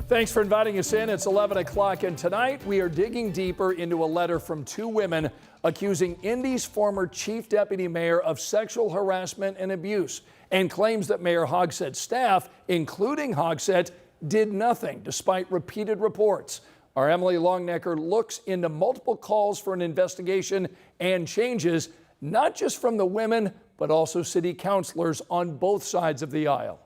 Thanks for inviting us in. It's 11 o'clock, and tonight we are digging deeper into a letter from two women accusing Indy's former chief deputy mayor of sexual harassment and abuse, and claims that Mayor Hogsett's staff, including Hogsett, did nothing despite repeated reports. Our Emily Longnecker looks into multiple calls for an investigation and changes, not just from the women, but also city councilors on both sides of the aisle.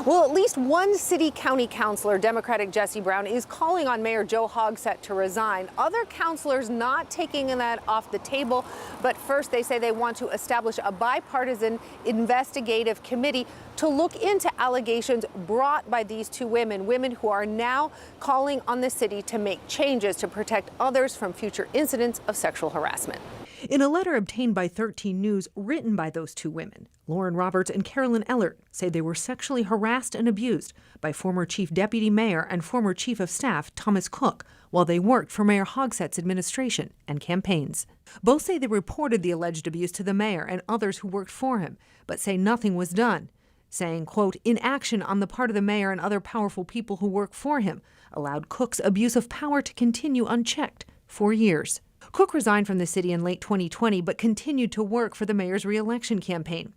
Well, at least one city-county councilor, Democratic Jesse Brown, is calling on Mayor Joe Hogsett to resign. Other councilors not taking that off the table, but first they say they want to establish a bipartisan investigative committee to look into allegations brought by these two women who are now calling on the city to make changes to protect others from future incidents of sexual harassment. In a letter obtained by 13 News written by those two women, Lauren Roberts and Carolyn Ellert say they were sexually harassed and abused by former chief deputy mayor and former chief of staff Thomas Cook while they worked for Mayor Hogsett's administration and campaigns. Both say they reported the alleged abuse to the mayor and others who worked for him, but say nothing was done, saying, quote, inaction on the part of the mayor and other powerful people who work for him allowed Cook's abuse of power to continue unchecked for years. Cook resigned from the city in late 2020, but continued to work for the mayor's re-election campaign.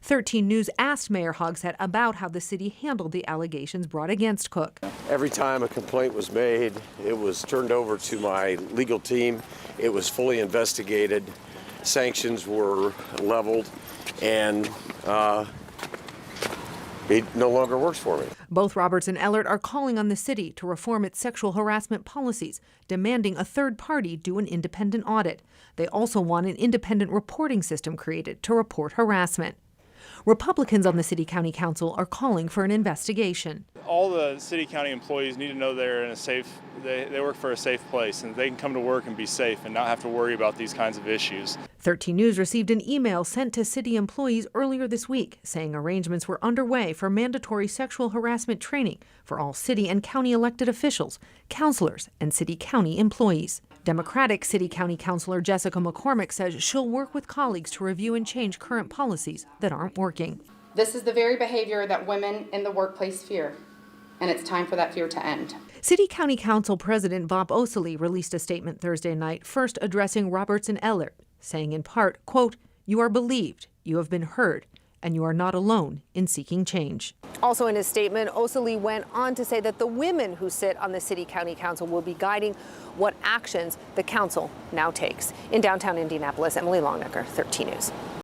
13 News asked Mayor Hogsett about how the city handled the allegations brought against Cook. Every time a complaint was made, it was turned over to my legal team. It was fully investigated. Sanctions were leveled, and he no longer works for me. Both Roberts and Ellert are calling on the city to reform its sexual harassment policies, demanding a third party do an independent audit. They also want an independent reporting system created to report harassment. Republicans on the City-County Council are calling for an investigation. All the city-county employees need to know they're in a safe, they work for a safe place, and they can come to work and be safe and not have to worry about these kinds of issues. 13 News received an email sent to city employees earlier this week saying arrangements were underway for mandatory sexual harassment training for all city and county elected officials, councilors, and city-county employees. Democratic City-County Councilor Jessica McCormick says she'll work with colleagues to review and change current policies that aren't working. This is the very behavior that women in the workplace fear, and it's time for that fear to end. City-County Council President Bob Oseley released a statement Thursday night, first addressing Roberts and Ellert, saying in part, quote, "You are believed, you have been heard, and you are not alone in seeking change." Also in his statement, Oseley went on to say that the women who sit on the City-County Council will be guiding what actions the council now takes. In downtown Indianapolis, Emily Longnecker, 13 News.